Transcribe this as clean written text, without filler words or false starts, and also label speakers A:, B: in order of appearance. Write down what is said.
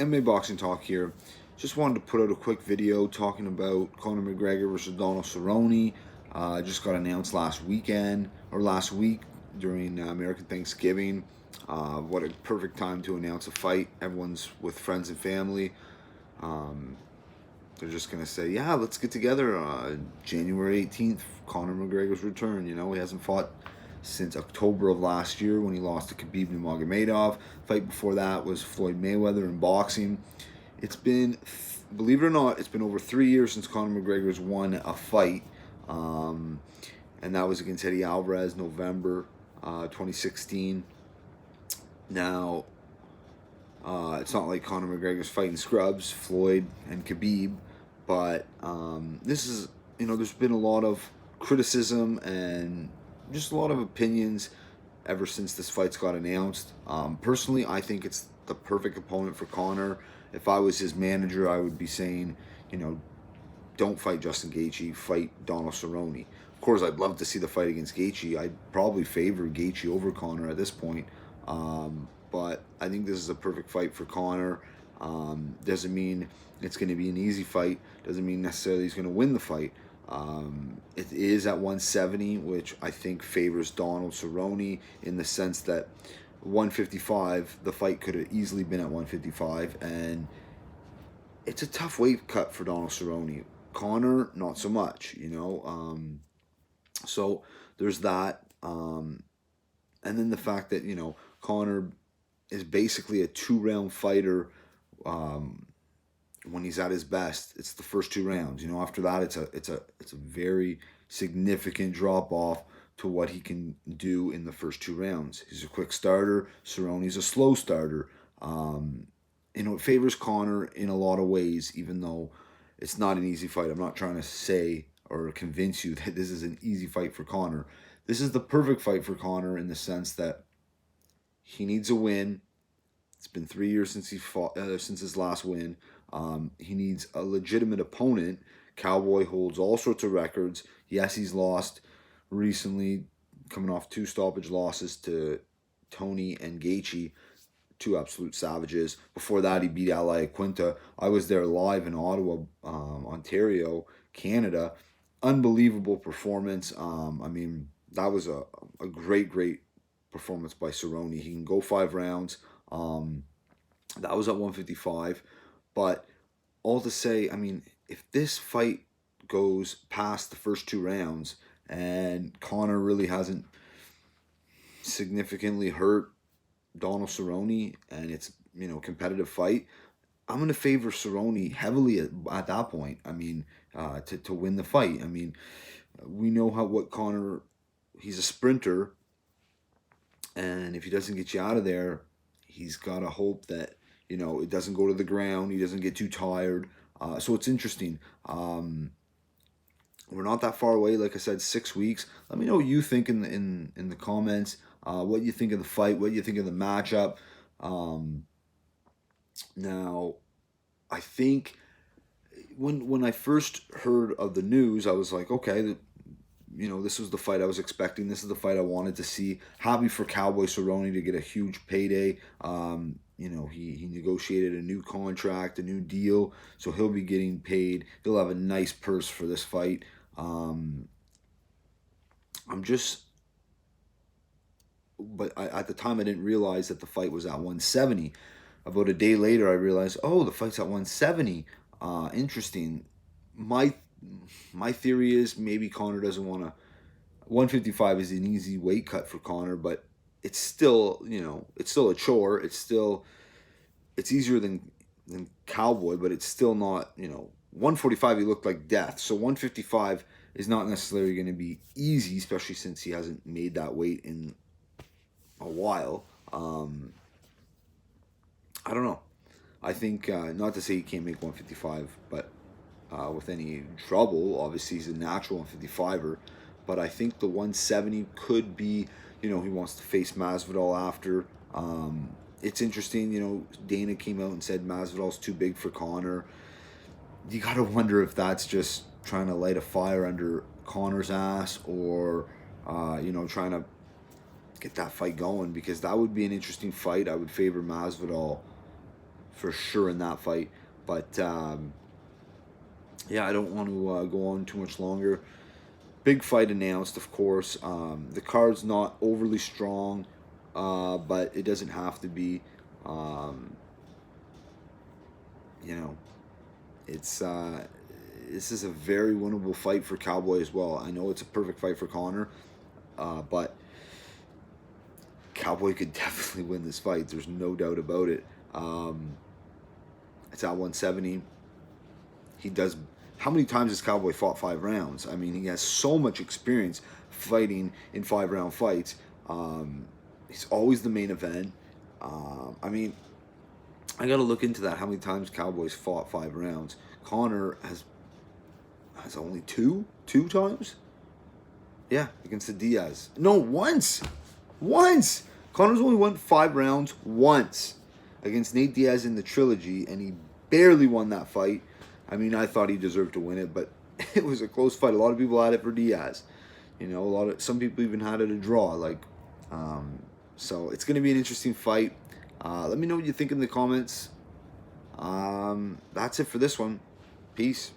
A: MMA Boxing Talk here. Just wanted to put out a quick video talking about Conor McGregor versus Donald Cerrone. Just got announced last week during American Thanksgiving. What a perfect time to announce a fight. Everyone's with friends and family. Um, they're just gonna say, "Yeah, let's get together." January 18th, Conor McGregor's return. You know, he hasn't fought since October of last year when he lost to Khabib Nurmagomedov. Fight before that was Floyd Mayweather in boxing. It's been, believe it or not, it's been over 3 years since Conor McGregor's won a fight, um, and that was against Eddie Alvarez, November 2016. Now, it's not like Conor McGregor's fighting scrubs, Floyd and Khabib, but this is, there's been a lot of criticism and just a lot of opinions ever since this fight's got announced. Personally, I think it's the perfect opponent for Conor. If I was his manager, I would be saying, don't fight Justin Gaethje, fight Donald Cerrone. Of course, I'd love to see the fight against Gaethje. I'd probably favor Gaethje over Conor at this point. But I think this is a perfect fight for Conor. Doesn't mean it's going to be an easy fight. Doesn't mean necessarily he's going to win the fight. It is at 170, which I think favors Donald Cerrone in the sense that 155, the fight could have easily been at 155, and it's a tough weight cut for Donald Cerrone. Conor, not so much, So there's that. And then the fact that, Conor is basically a 2-round fighter when he's at his best. It's the first 2 rounds. After that, it's a very significant drop off to what he can do in the first 2 rounds. He's a quick starter. Cerrone's a slow starter. It favors Conor in a lot of ways, even though it's not an easy fight. I'm not trying to say or convince you that this is an easy fight for Conor. This is the perfect fight for Conor in the sense that he needs a win. It's been 3 years since he fought, since his last win. He needs a legitimate opponent. Cowboy holds all sorts of records. Yes, he's lost recently, coming off 2 stoppage losses to Tony and Gaethje, 2 absolute savages. Before that, he beat Ally Quinta. I was there live in Ottawa, Ontario, Canada. Unbelievable performance. That was a great performance by Cerrone. He can go 5 rounds. That was at 155. But all to say, if this fight goes past the first 2 rounds and Conor really hasn't significantly hurt Donald Cerrone and it's, competitive fight, I'm going to favor Cerrone heavily at that point. To win the fight. We know what Conor, he's a sprinter, and if he doesn't get you out of there, he's got to hope that, it doesn't go to the ground, he doesn't get too tired. So it's interesting. We're not that far away, like I said, 6 weeks. Let me know what you think in the comments, what you think of the fight, what you think of the matchup. Now, I think when I first heard of the news, I was like, okay, this was the fight I was expecting. This is the fight I wanted to see. Happy for Cowboy Cerrone to get a huge payday. He negotiated a new contract, a new deal, so he'll be getting paid. He'll have a nice purse for this fight. At the time, I didn't realize that the fight was at 170. About a day later, I realized, oh, the fight's at 170. Interesting. My theory is maybe Conor doesn't want to. 155 is an easy weight cut for Conor, but it's still, it's still a chore. It's easier than Cowboy, but it's still not, 145 he looked like death. So 155 is not necessarily going to be easy, especially since he hasn't made that weight in a while. I don't know. I think, not to say he can't make 155, but with any trouble, obviously he's a natural 155er. But I think the 170 could be, he wants to face Masvidal after. It's interesting, Dana came out and said Masvidal's too big for Conor. You got to wonder if that's just trying to light a fire under Conor's ass or, trying to get that fight going, because that would be an interesting fight. I would favor Masvidal for sure in that fight. But yeah, I don't want to go on too much longer. Big fight announced, of course. The card's not overly strong, but it doesn't have to be. Um, you know, it's this is a very winnable fight for Cowboy as well. I know it's a perfect fight for Conor, but Cowboy could definitely win this fight. There's no doubt about it. It's at 170. He does. How many times has Cowboy fought 5 rounds? I mean, he has so much experience fighting in 5 round fights. He's always the main event. I mean, I got to look into that. How many times Cowboys fought 5 rounds? Conor has only two times. Yeah, against the Diaz. No, once. Conor's only won 5 rounds once against Nate Diaz in the trilogy, and he barely won that fight. I mean, I thought he deserved to win it, but it was a close fight. A lot of people had it for Diaz. You know, some people even had it a draw. So it's going to be an interesting fight. Let me know what you think in the comments. That's it for this one. Peace.